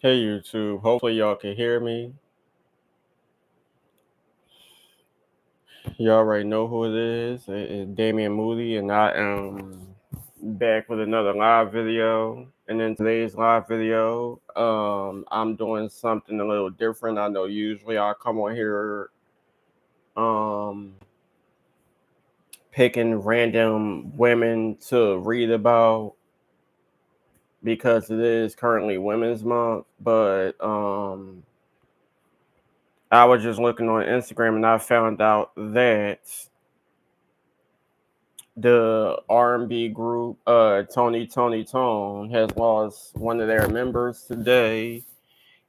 Hey YouTube, hopefully y'all can hear me. You already know who it is. It's Damian Moody, and I am back with another live video. And in today's live video, I'm doing something a little different. I know usually I come on here um, picking random women to read about because it is currently Women's Month, but I was just looking on Instagram and I found out that the R&B group Tony has lost one of their members today.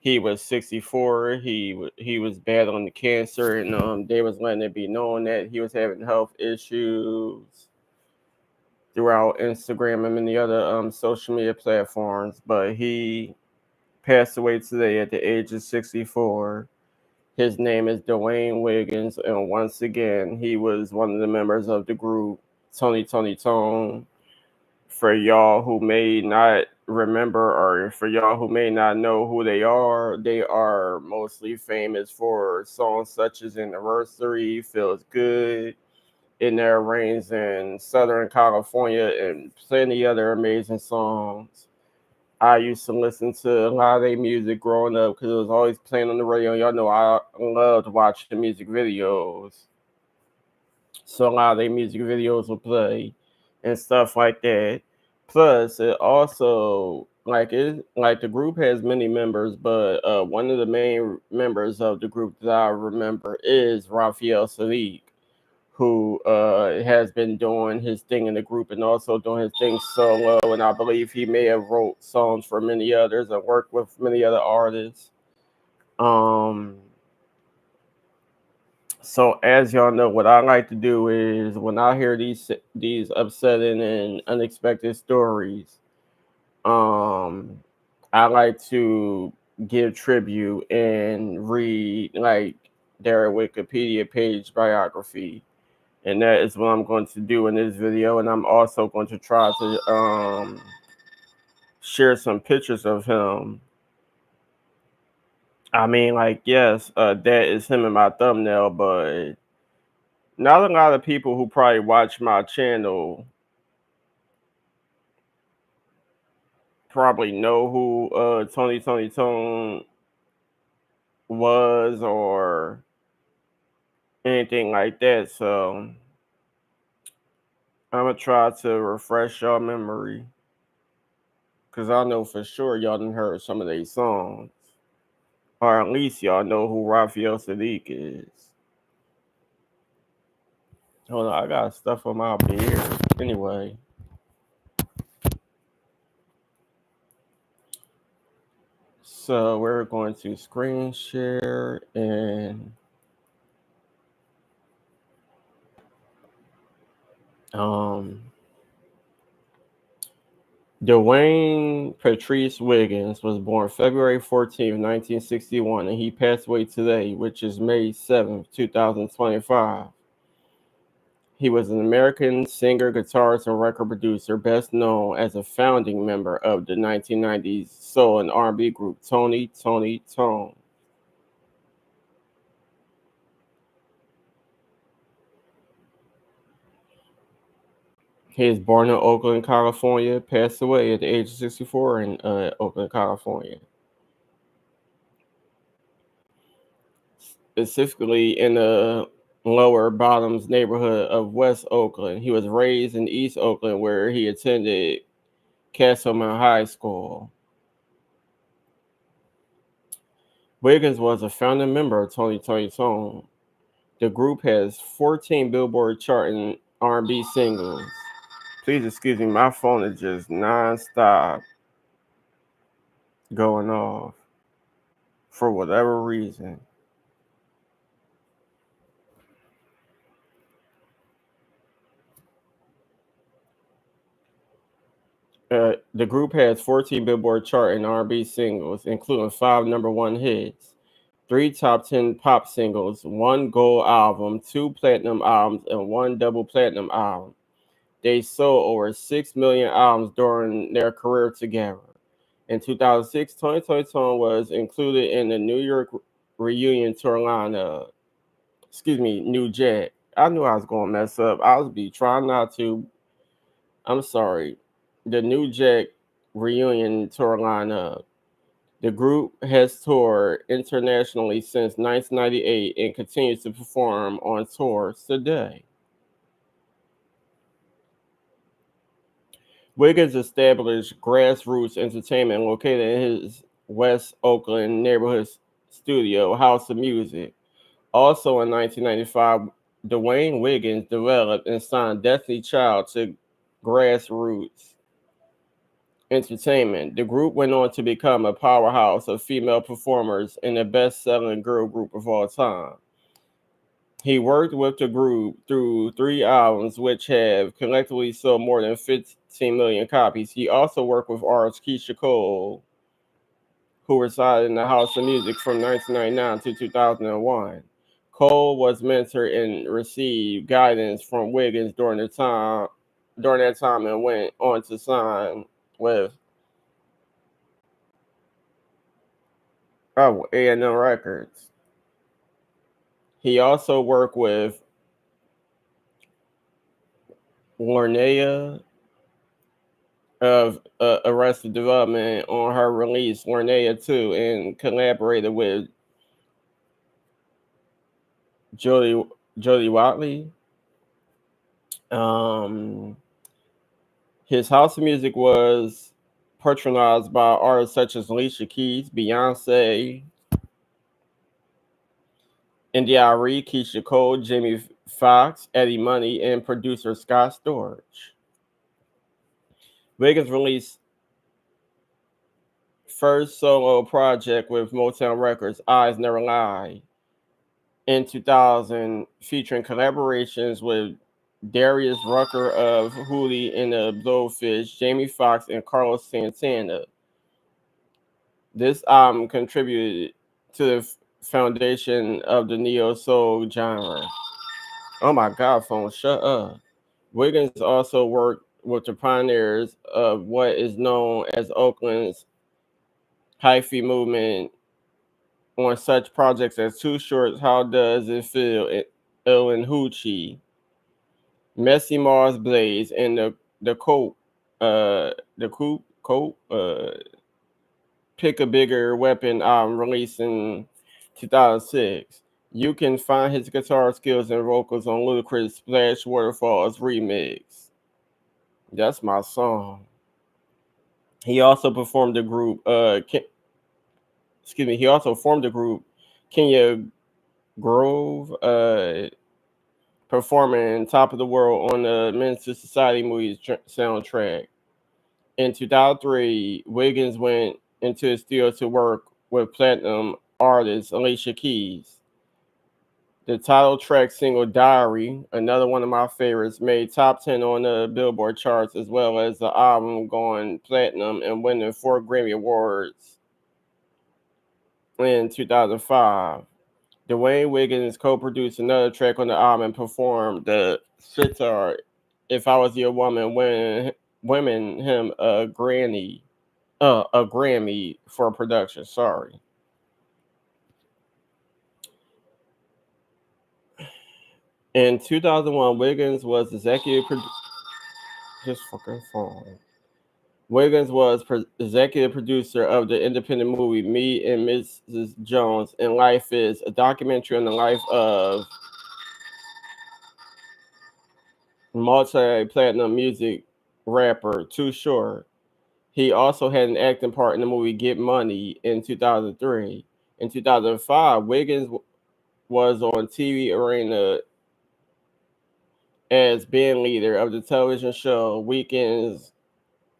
He was 64. He was battling the cancer, and they was letting it be known that he was having health issues throughout Instagram and many other social media platforms. But he passed away today at the age of 64. His name is D'wayne Wiggins, and once again, he was one of the members of the group Tony. For y'all who may not remember, or for y'all who may not know who they are mostly famous for songs such as Anniversary, Feels Good, In Their Rains in Southern California, and plenty other amazing songs. I used to listen to a lot of their music growing up because it was always playing on the radio. Y'all know I loved watching music videos. So a lot of their music videos will play and stuff like that. Plus, it also like the group has many members, but one of the main members of the group that I remember is Raphael Sadiq, who has been doing his thing in the group and also doing his thing solo. And I believe he may have wrote songs for many others and worked with many other artists. Um, So as y'all know, what I like to do is when I hear these upsetting and unexpected stories, um, I like to give tribute and read like their Wikipedia page biography, and that is what I'm going to do in this video. And I'm also going to try to share some pictures of him. I mean, like yes, that is him in my thumbnail, but not a lot of people who probably watch my channel probably know who Tony was or anything like that. So I'm gonna try to refresh your memory because I know for sure y'all done heard some of these songs, or at least y'all know who Raphael Sadiq is. Hold on, I got stuff on my beard. Anyway, so we're going to screen share and um D'wayne Patrice Wiggins was born February 14th, 1961, and he passed away today, which is May 7th, 2025. He was an American singer, guitarist, and record producer, best known as a founding member of the 1990s soul and R&B group Toni. He was born in Oakland, California, passed away at the age of 64 in Oakland, California. Specifically in the lower bottoms neighborhood of West Oakland. He was raised in East Oakland, where he attended Castleman High School. Wiggins was a founding member of Tony. The group has 14 Billboard charting R&B singles. Please excuse me, my phone is just nonstop going off for whatever reason. The group has 14 Billboard chart and R&B singles, including 5 #1 hits, 3 top 10 pop singles, 1 gold album, 2 platinum albums, and 1 double platinum album. They sold over 6 million albums during their career together. In 2006, Tony was included in the New York reunion tour lineup. Excuse me, New Jack. I knew I was going to mess up. I was be trying not to. I'm sorry. The New Jack reunion tour lineup. The group has toured internationally since 1998 and continues to perform on tours today. Wiggins established Grassroots Entertainment located in his West Oakland neighborhood studio, House of Music. Also in 1995, D'wayne Wiggins developed and signed Destiny Child to Grassroots Entertainment. The group went on to become a powerhouse of female performers and the best-selling girl group of all time. He worked with the group through 3 albums, which have collectively sold more than 15 million copies. He also worked with artist Keisha Cole, who resided in the House of Music from 1999 to 2001. Cole was mentored and received guidance from Wiggins during that time and went on to sign with A&M Records. He also worked with Lornea of Arrested Development on her release, Lornea 2, and collaborated with Jody Watley. Um, his house of music was patronized by artists such as Alicia Keys, Beyonce, India.Arie, Keisha Cole, Jamie Foxx, Eddie Money, and producer Scott Storch. Wiggins released first solo project with Motown Records, Eyes Never Lie, in 2000, featuring collaborations with Darius Rucker of Hootie and the Blowfish, Jamie Foxx, and Carlos Santana. This album contributed to the foundation of the neo soul genre. Oh my God, phone, shut up. Wiggins also worked with the pioneers of what is known as Oakland's hyphy movement on such projects as Too Short, How Does It Feel, and Hoochie, Messy Mars Blaze, and the Cope, the Cope, Pick a Bigger Weapon album released in 2006. You can find his guitar skills and vocals on Ludacris' Splash Waterfalls remix. That's my song. He also performed the group. He also formed the group Kenya Grove, performing "Top of the World" on the Men's to Society movie's soundtrack. In 2003, Wiggins went into the studio to work with platinum artist Alicia Keys. The title track single "Diary," another one of my favorites, made top 10 on the Billboard charts, as well as the album going platinum and winning 4 Grammy Awards in 2005. D'wayne Wiggins co-produced another track on the album and performed the sitar "If I Was Your Woman," winning him a Grammy for production. Sorry. In 2001, Wiggins was executive producer. Just fucking phone. Wiggins was executive producer of the independent movie "Me and Mrs. Jones" and "Life Is," a documentary on the life of multi-platinum music rapper Too Short. He also had an acting part in the movie "Get Money" in 2003. In 2005, Wiggins was on TV Arena as band leader of the television show Weekends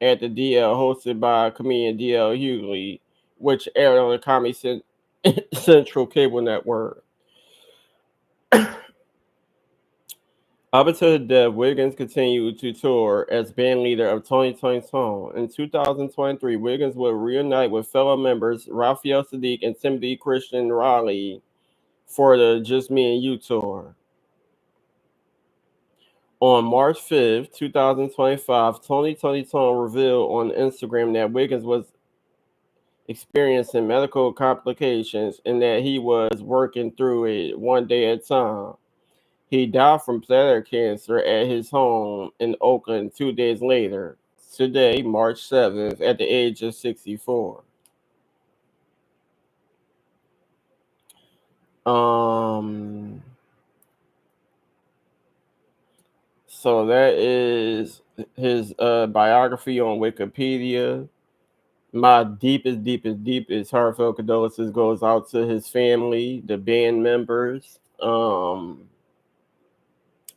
at the DL, hosted by comedian DL Hughley, which aired on the Comedy Central cable network. Up until the death, Wiggins continued to tour as band leader of Toni. In 2023, Wiggins will reunite with fellow members Raphael Sadiq and Timothy Christian Raleigh for the Just Me and You tour. On March 5th, 2025, Toni revealed on Instagram that Wiggins was experiencing medical complications and that he was working through it one day at a time. He died from bladder cancer at his home in Oakland 2 days later, today, March 7th, at the age of 64. Um, so that is his biography on Wikipedia. My deepest heartfelt condolences goes out to his family, the band members,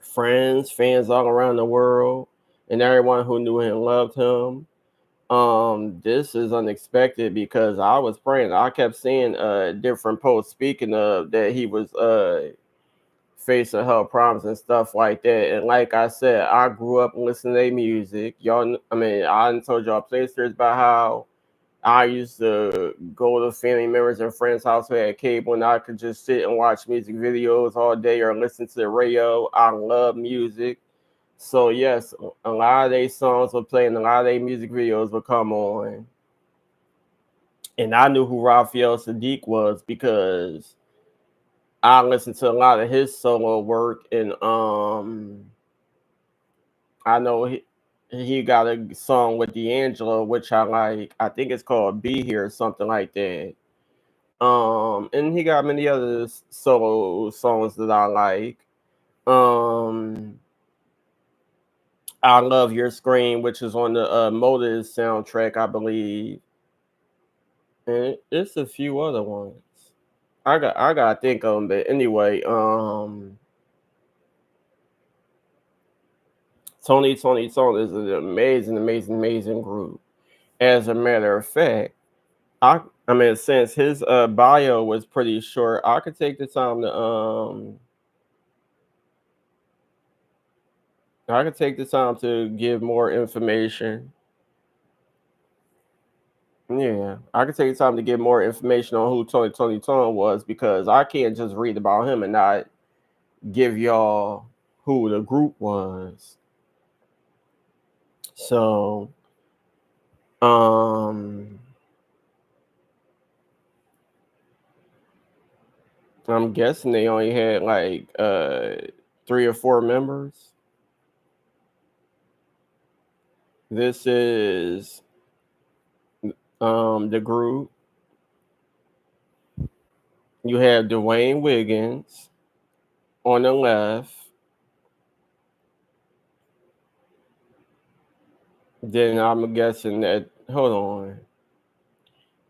friends, fans all around the world, and everyone who knew and loved him. This is unexpected because I was praying. I kept seeing different posts speaking of that he was facing health problems and stuff like that. And like I said, I grew up listening to their music. Y'all, I mean, I done told y'all players about how I used to go to family members and friends' house who had cable, and I could just sit and watch music videos all day or listen to the radio. I love music. So yes, a lot of their songs were playing, a lot of their music videos would come on. And I knew who Raphael Sadiq was because I listened to a lot of his solo work, and I know he got a song with D'Angelo, which I like. I think it's called Be Here or something like that. And he got many other solo songs that I like. Um, I Love Your Scream, which is on the Motive soundtrack, I believe. And it's a few other ones. I gotta think of them, but anyway, Tony is an amazing group. As a matter of fact, I mean, since his bio was pretty short, I could take the time to give more information. Yeah, I could take the time to get more information on who Tony was because I can't just read about him and not give y'all who the group was. So, um, I'm guessing they only had like 3 or 4 members. This is the group. You have D'wayne Wiggins on the left. Then I'm guessing that. Hold on.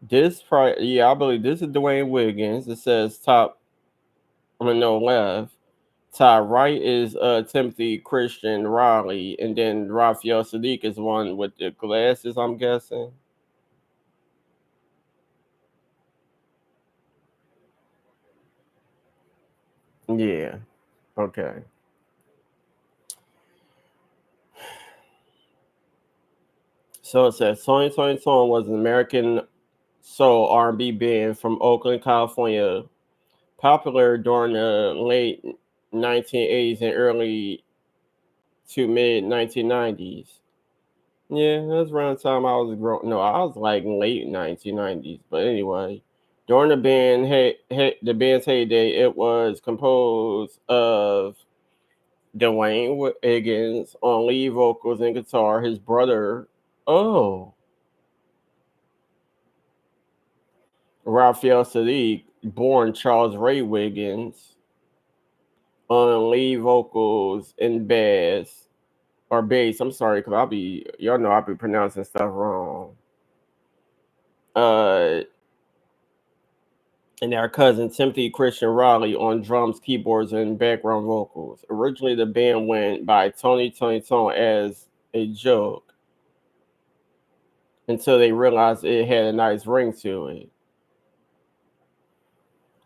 Yeah, I believe this is D'wayne Wiggins. It says top. I mean, no left. Top right is Timothy Christian Riley, and then Raphael Sadiq is one with the glasses. I'm guessing. Yeah. Okay. So it says Tony was an American soul R&B band from Oakland, California, popular during the late 1980s and early to mid 1990s. Yeah, that's around the time I was growing. No, I was like late 1990s. But anyway, during the band's heyday, it was composed of D'wayne Wiggins on lead vocals and guitar. His brother, oh, Raphael Sadiq, born Charles Ray Wiggins, on lead vocals and bass. I'm sorry, cause y'all know I'll be pronouncing stuff wrong. Uh, and our cousin Timothy Christian Riley on drums, keyboards, and background vocals. Originally, the band went by Tony as a joke until they realized it had a nice ring to it.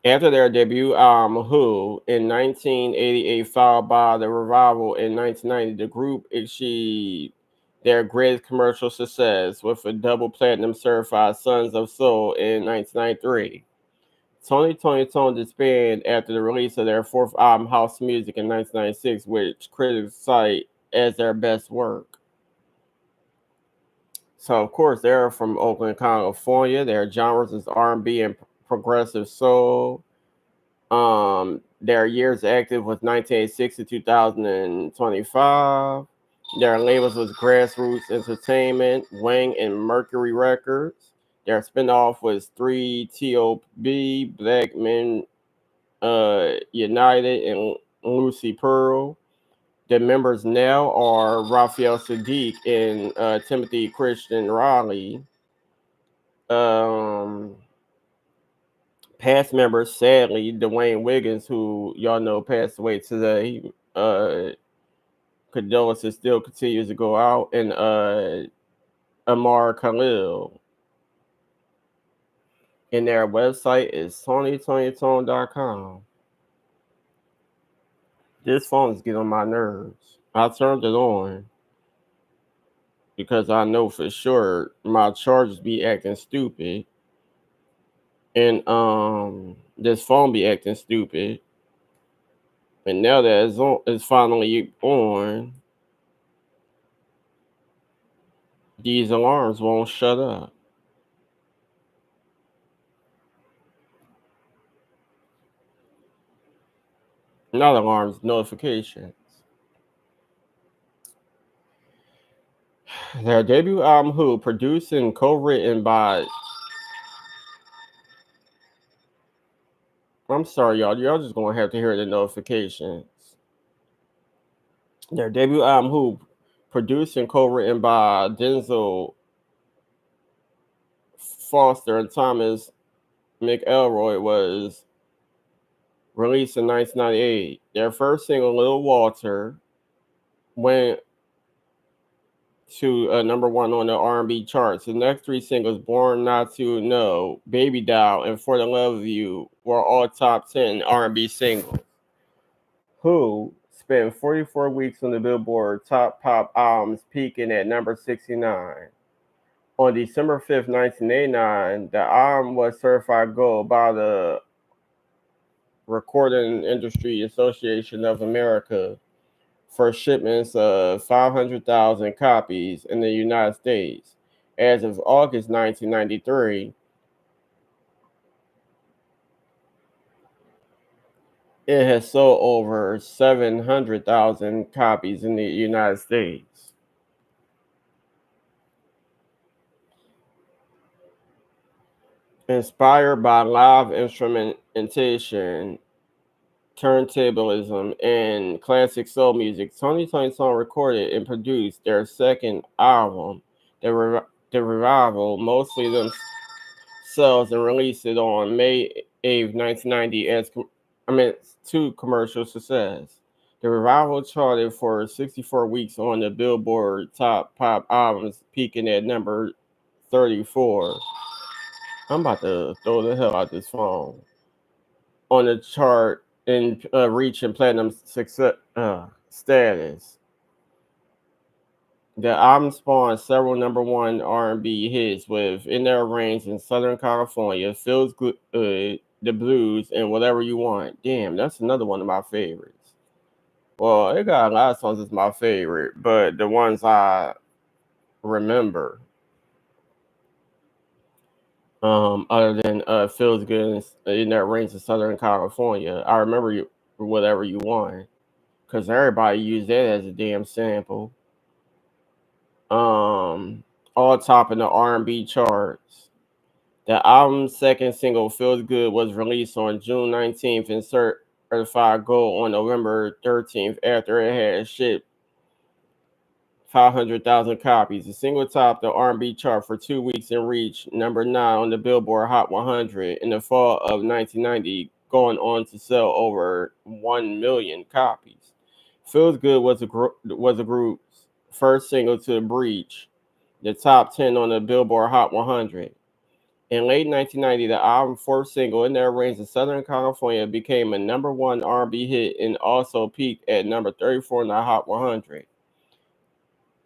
After their debut album Who in 1988, followed by the revival in 1990, the group achieved their greatest commercial success with a double platinum certified Sons of Soul in 1993. Tony disbanded after the release of their fourth album, House Music, in 1996, which critics cite as their best work. So of course they're from Oakland, California. Their genres is R&B and progressive soul. Their years active was 1986 to 2025. Their labels was Grassroots Entertainment, Wang, and Mercury Records. Their spinoff was 3TOB, Black Men United, and Lucy Pearl. The members now are Raphael Sadiq and Timothy Christian Raleigh. Um, Past members, sadly, D'wayne Wiggins, who y'all know passed away today. Condolences still continues to go out, and Amar Khalil. And their website is TonyTonyTone.com. This phone is getting on my nerves. I turned it on because I know for sure my chargers be acting stupid, and this phone be acting stupid. And now that it's finally on, these alarms won't shut up. Not alarms, notifications. Their debut album, Who, produced and co-written by. I'm sorry, y'all. Y'all just gonna have to hear the notifications. Their debut album, Who, produced and co-written by Denzel Foster and Thomas McElroy, was released in 1998. Their first single, Little Walter, went to number one on the R&B charts. The next three singles, Born Not to Know, Baby Doll, and For the Love of You, were all top 10 R&B singles. Who spent 44 weeks on the Billboard Top Pop Albums, peaking at number 69. On December 5th, 1989, the album was certified gold by the Recording Industry Association of America for shipments of 500,000 copies in the United States. As of August 1993, it has sold over 700,000 copies in the United States. Inspired by live instrumentation, turntablism, and classic soul music, Tony Tone recorded and produced their second album, The Revival, mostly themselves, and released it on May 8th, 1990 to commercial success. The Revival charted for 64 weeks on the Billboard Top Pop Albums, peaking at number 34. I'm about to throw the hell out this phone. On the chart and reaching platinum success status. The album spawned several number one R&B hits with "In Their Range" in Southern California, "Feels Good," "The Blues," and "Whatever You Want." Damn, that's another one of my favorites. Well, it got a lot of songs that's my favorite, but the ones I remember, other than "Feels Good" in That Range in Southern California, I remember "Whatever You Want" because everybody used that as a damn sample. All top in the R&B charts. The album's second single, "Feels Good," was released on June 19th and certified gold on November 13th after it had shipped 500,000 copies. The single topped the R&B chart for 2 weeks and reached number 9 on the Billboard Hot 100 in the fall of 1990, going on to sell over 1 million copies. "Feels Good" was the group's first single to breach the top 10 on the Billboard Hot 100. In late 1990, the album's fourth single, "In Their Range" in Southern California, became a number one R&B hit and also peaked at number 34 in the Hot 100.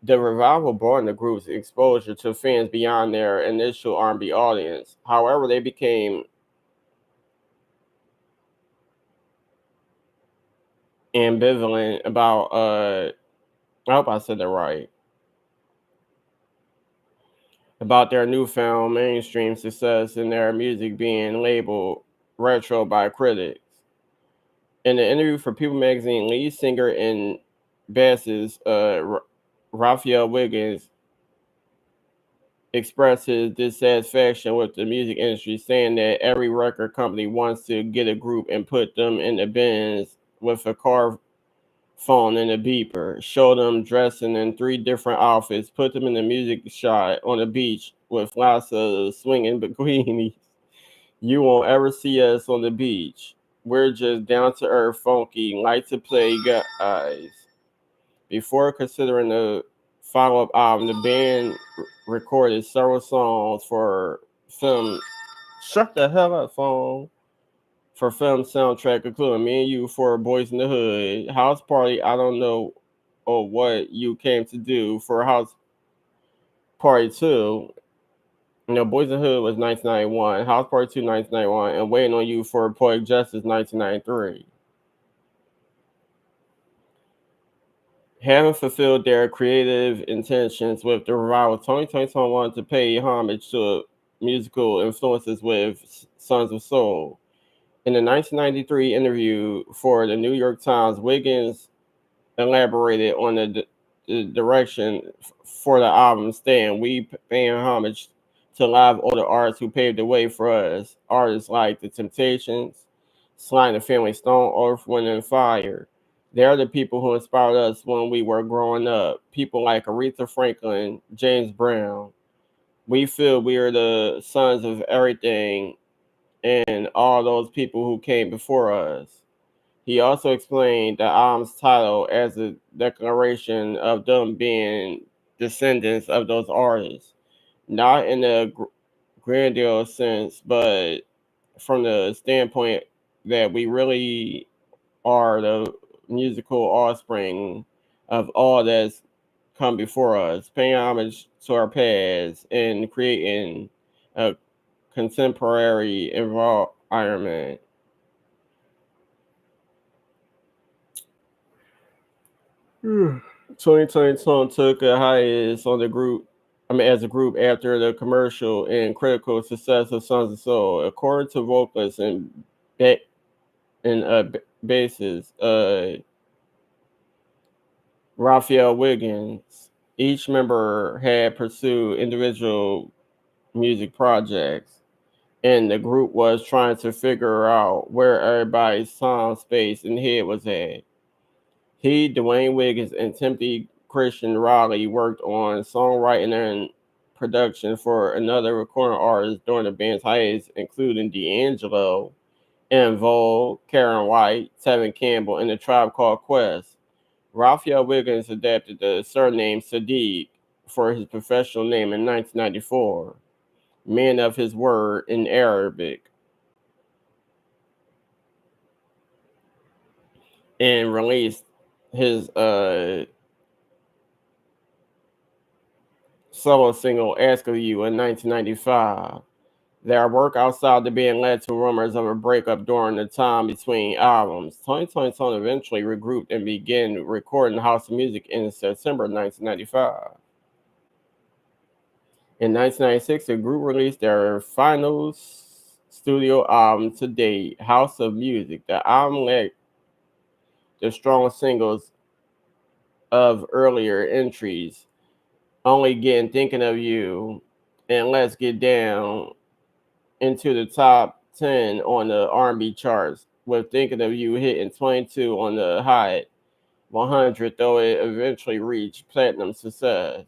The revival broadened the group's exposure to fans beyond their initial R&B audience. However, they became ambivalent about I hope I said that right. about their newfound mainstream success and their music being labeled retro by critics. In an interview for People magazine, lead singer and bassist Raphael Wiggins expressed his dissatisfaction with the music industry, saying that every record company wants to get a group and put them in the bins with a car phone and a beeper, show them dressing in 3 different outfits, put them in the music shot on the beach with lots of swinging bikinis. You won't ever see us on the beach. We're just down to earth, funky, like to play guys. Before considering the follow up album, the band recorded several songs for film. Shut the hell up, phone. For film soundtrack, including Me and You for Boys in the Hood, House Party, I Don't Know or What You Came to Do for House Party 2. Boys in the Hood was 1991, House Party 2 1991, and Waiting on You for Poetic Justice 1993. Having fulfilled their creative intentions with the revival, Toni wanted to pay homage to musical influences with Sons of Soul. In the 1993 interview for the New York Times, Wiggins elaborated on the direction for the album Stand. We paying homage to live older artists who paved the way for us. Artists like The Temptations, Sly and the Family Stone, Earth, Wind and Fire. They're the people who inspired us when we were growing up. People like Aretha Franklin, James Brown. We feel we are the sons of everything and all those people who came before us. He also explained the album's title as a declaration of them being descendants of those artists, not in a grandiose sense, but from the standpoint that we really are the musical offspring of all that's come before us, paying homage to our past and creating a contemporary environment. Hmm. 2020 took a hiatus on the group. As a group after the commercial and critical success of Sons of Soul, according to vocalists and ba- bassist Raphael Wiggins, each member had pursued individual music projects, and the group was trying to figure out where everybody's sound space and head was at. D'wayne Wiggins, and Timothy Christian Riley worked on songwriting and production for another recording artist during the band's hiatus, including D'Angelo, En Vogue, Karen White, Tevin Campbell, and the Tribe Called Quest. Raphael Wiggins adapted the surname Sadiq for his professional name in 1994, man of his word in Arabic, and released his solo single Ask of You in 1995. Their work outside the band led to rumors of a breakup during the time between albums. Toni eventually regrouped and began recording house music in September 1995. In 1996, the group released their final studio album to date, House of Music. The album lacked the strong singles of earlier entries, Only Getting Thinking of You and Let's Get Down, into the top 10 on the R&B charts, with Thinking of You hitting 22 on the Hot 100, though it eventually reached platinum success.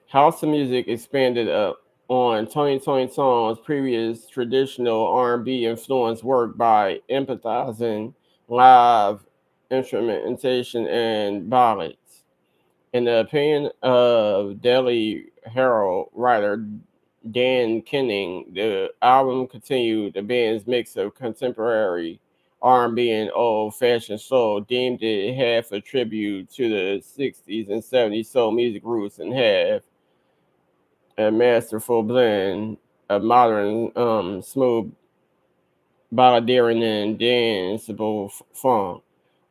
House of Music expanded up on Tony's previous traditional R&B influenced work by empathizing live instrumentation and ballads. In the opinion of Daily Herald writer Dan Kenning, the album continued the band's mix of contemporary R&B and old-fashioned soul, deemed it half a tribute to the 60s and 70s soul music roots and half a masterful blend of modern, smooth balladeering and danceable funk.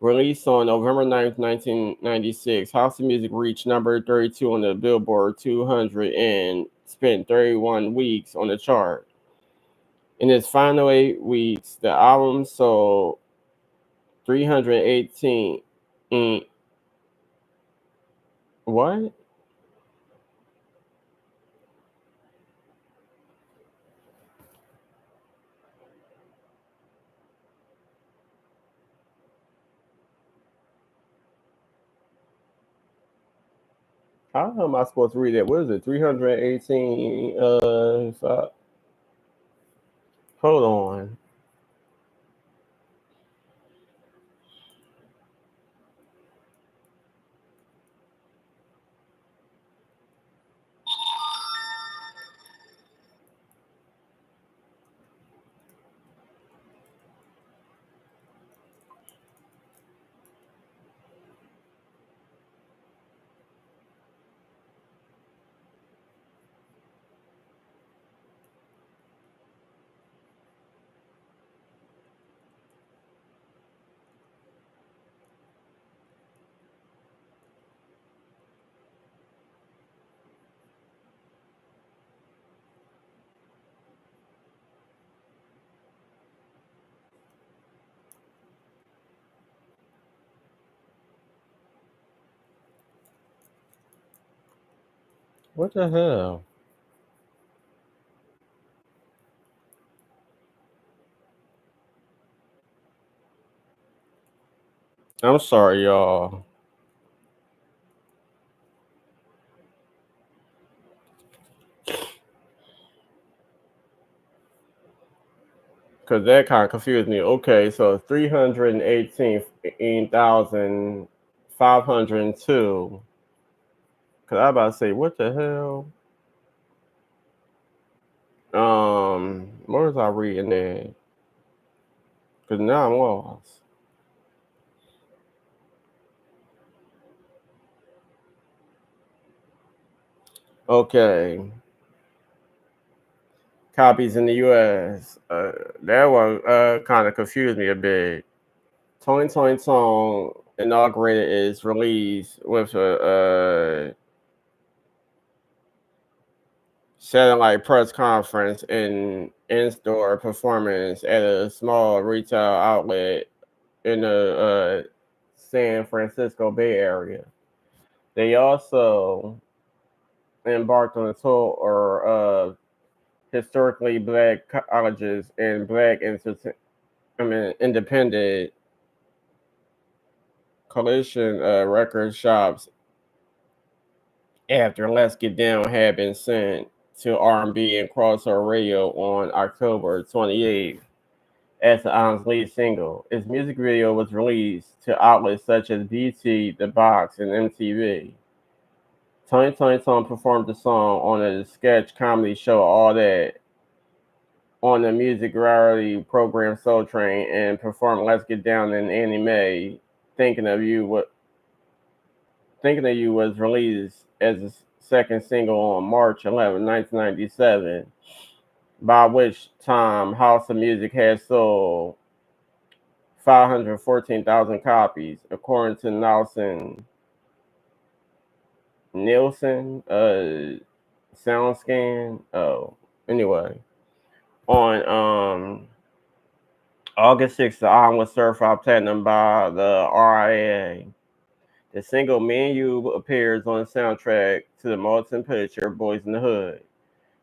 Released on November 9th, 1996, House of Music reached number 32 on the Billboard 200 and spent 31 weeks on the chart. In its final 8 weeks, the album sold 318. What? How am I supposed to read that? What is it? 318. Hold on. What the hell? I'm sorry, y'all. Because that kind of confused me. Okay, so 318,502. Because I about to say, what the hell? Where was I reading that? Because now I'm lost. Okay. Copies in the U.S. That one kind of confused me a bit. Tony Tony Tone inaugurated its release with a satellite press conference and in-store performance at a small retail outlet in the San Francisco Bay Area. They also embarked on a tour of historically black colleges and black independent collision record shops after Let's Get Down had been sent to R&B and crossover radio on October 28th as the album's lead single. Its music video was released to outlets such as BT, The Box, and MTV. Tony Tony Tone performed the song on a sketch comedy show All That on the music variety program Soul Train and performed Let's Get Down in Anime. Thinking of You Thinking of You was released as a second single on March 11, 1997, by which time House of Music had sold 514,000 copies, according to Nielsen SoundScan. Oh, anyway, on August 6th, the album was certified platinum by the RIA. The single "Me and You" appears on the soundtrack to the motion picture "Boys in the Hood."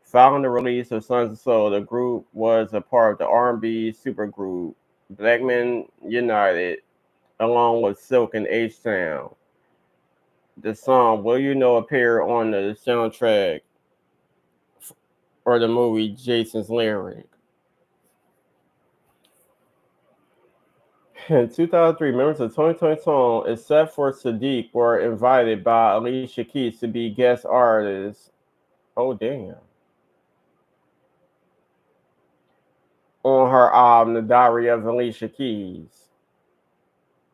Following the release of Sons of Soul, the group was a part of the R&B supergroup Black Men United, along with Silk and H-Town. The song "Will You Know" appeared on the soundtrack for the movie Jason's Lyric. In 2003, members of Tony Tony Tone, except for Sadiq, were invited by Alicia Keys to be guest artists. Oh, damn. On her album, The Diary of Alicia Keys.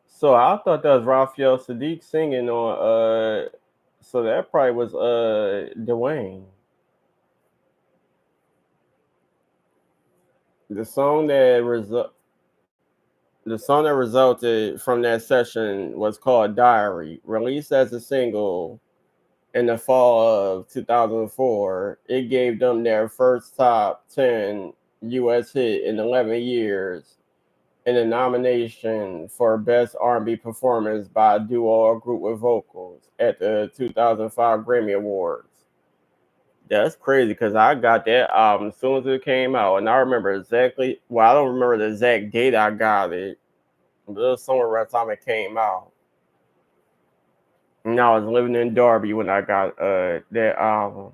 So I thought that was Raphael Sadiq singing on, so that probably was, D'wayne. The song that The song that resulted from that session was called Diary. Released as a single in the fall of 2004, it gave them their first top 10 US hit in 11 years and a nomination for Best R&B Performance by a duo or group with vocals at the 2005 Grammy Awards. That's crazy because I got that album as soon as it came out, and I remember exactly. Well, I don't remember the exact date I got it, but it was somewhere around the time it came out. And I was living in Derby when I got that album.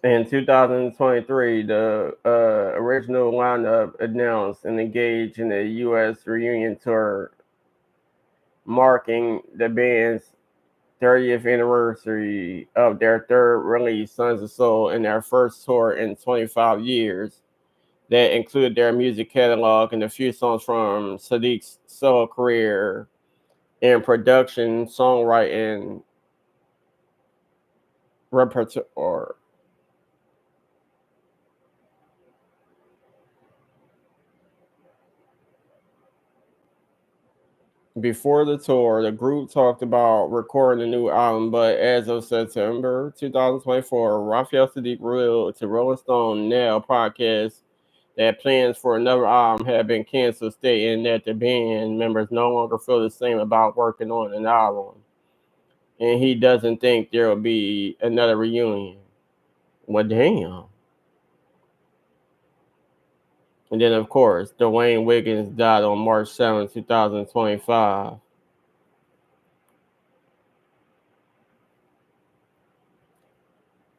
In 2023, the original lineup announced and engaged in a U.S. reunion tour marking the band's 30th anniversary of their third release, Sons of Soul, and their first tour in 25 years. That included their music catalog and a few songs from Sadiq's solo career in production, songwriting, repertoire. Before the tour, the group talked about recording a new album, but as of September 2024, Raphael Sadiq revealed to Rolling Stone Now podcast that plans for another album have been canceled, stating that the band members no longer feel the same about working on an album, and he doesn't think there will be another reunion. Well, damn. And then, of course, D'wayne Wiggins died on March 7, 2025.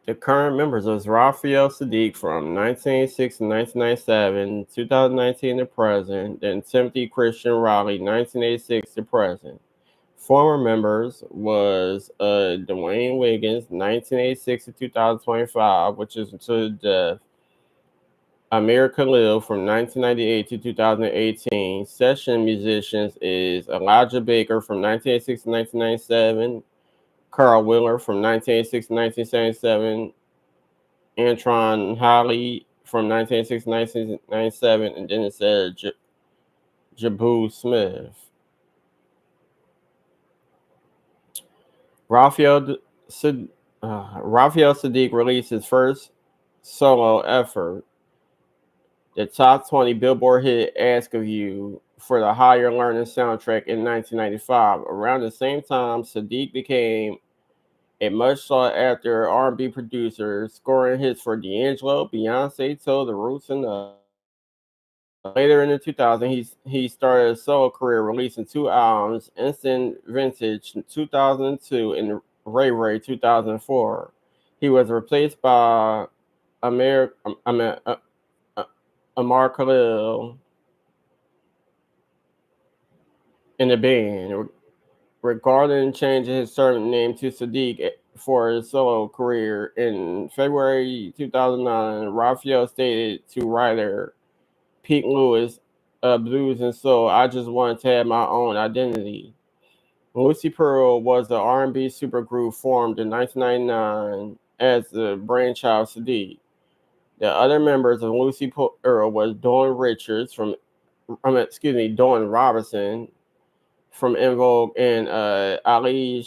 The current members was Raphael Sadiq from 1986 to 1997, 2019 to present, then Timothy Christian Riley, 1986 to present. Former members was D'wayne Wiggins, 1986 to 2025, which is until death. Amir Khalil from 1998 to 2018. Session musicians is Elijah Baker from 1986 to 1997. Carl Wheeler from 1986 to 1977. Antron Holly from 1986 to 1997. And then it said Jabu Smith. Raphael, Raphael Sadiq released his first solo effort, the top 20 Billboard hit Ask of You for the Higher Learning soundtrack in 1995. Around the same time, Sadiq became a much sought after R&B producer, scoring hits for D'Angelo, Beyonce, Toe, The Roots, and others. Later in the 2000s, he started a solo career, releasing two albums: Instant Vintage 2002 and Ray Ray 2004. He was replaced by Amir, Amar Khalil in the band. Regarding changing his surname name to Sadiq for his solo career in February 2009, Raphael stated to writer Pete Lewis of Blues and Soul, "I just wanted to have my own identity." Lucy Pearl was the R&B supergroup formed in 1999 as the brainchild of Sadiq. The other members of Lucy Pearl was Dawn Robinson from En Vogue and Ali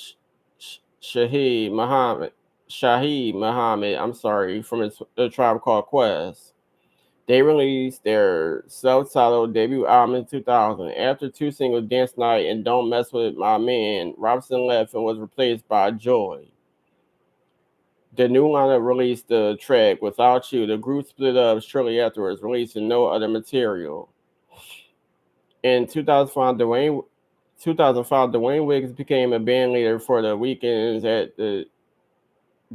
Shaheed Muhammad, I'm sorry, from a tribe called Quest. They released their self-titled debut album in 2000. After two singles, Dance Night and Don't Mess With My Man, Robinson left and was replaced by Joy. The new lineup released the track Without You. The group split up shortly afterwards, releasing no other material. In 2005, D'wayne Wiggins became a band leader for the weekends at the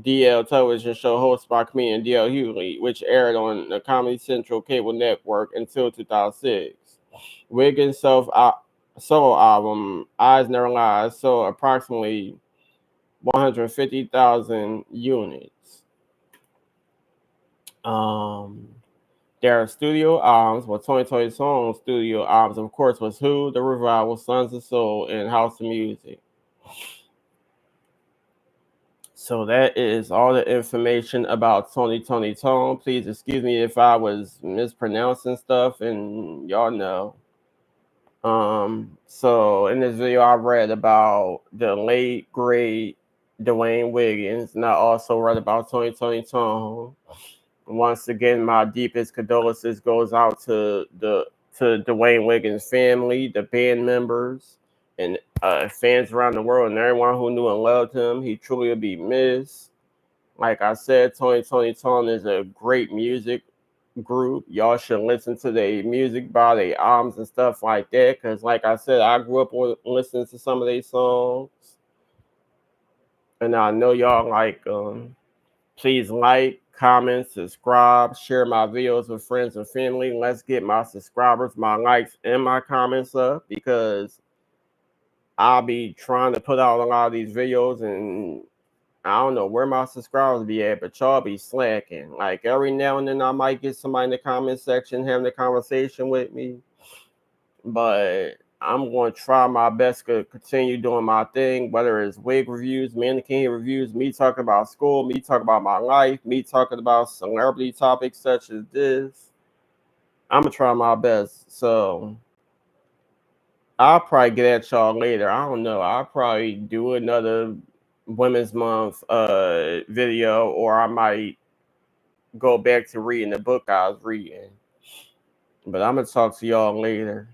DL television show hosted by comedian D.L. Hughley, which aired on the Comedy Central cable network until 2006. Wiggins' solo album, Eyes Never Lie, sold approximately 150,000 units. Um, their studio albums, Tony's own studio albums, of course, was Who, The Revival, Sons of Soul, and House of Music. So that is all the information about Tony Tone. Please excuse me if I was mispronouncing stuff, and y'all know. So in this video, I read about the late great D'wayne Wiggins, and I also read about Tony Tone. Once again, my deepest condolences goes out to D'wayne Wiggins' family, the band members, and fans around the world, and everyone who knew and loved him. He truly will be missed. Like I said, Tony is a great music group. Y'all should listen to their music, buy their albums and stuff like that. Cause like I said, I grew up listening to some of their songs, and I know y'all like them. Please like, comment, subscribe, share my videos with friends and family. Let's get my subscribers, my likes, and my comments up because I'll be trying to put out a lot of these videos and I don't know where my subscribers be at, but y'all be slacking. Like every now and then I might get somebody in the comment section having a conversation with me, but I'm going to try my best to continue doing my thing, whether it's wig reviews, mannequin reviews, me talking about school, me talking about my life, me talking about celebrity topics such as this. I'm going to try my best. So I'll probably get at y'all later. I don't know. I'll probably do another Women's Month video, or I might go back to reading the book I was reading. But I'm going to talk to y'all later.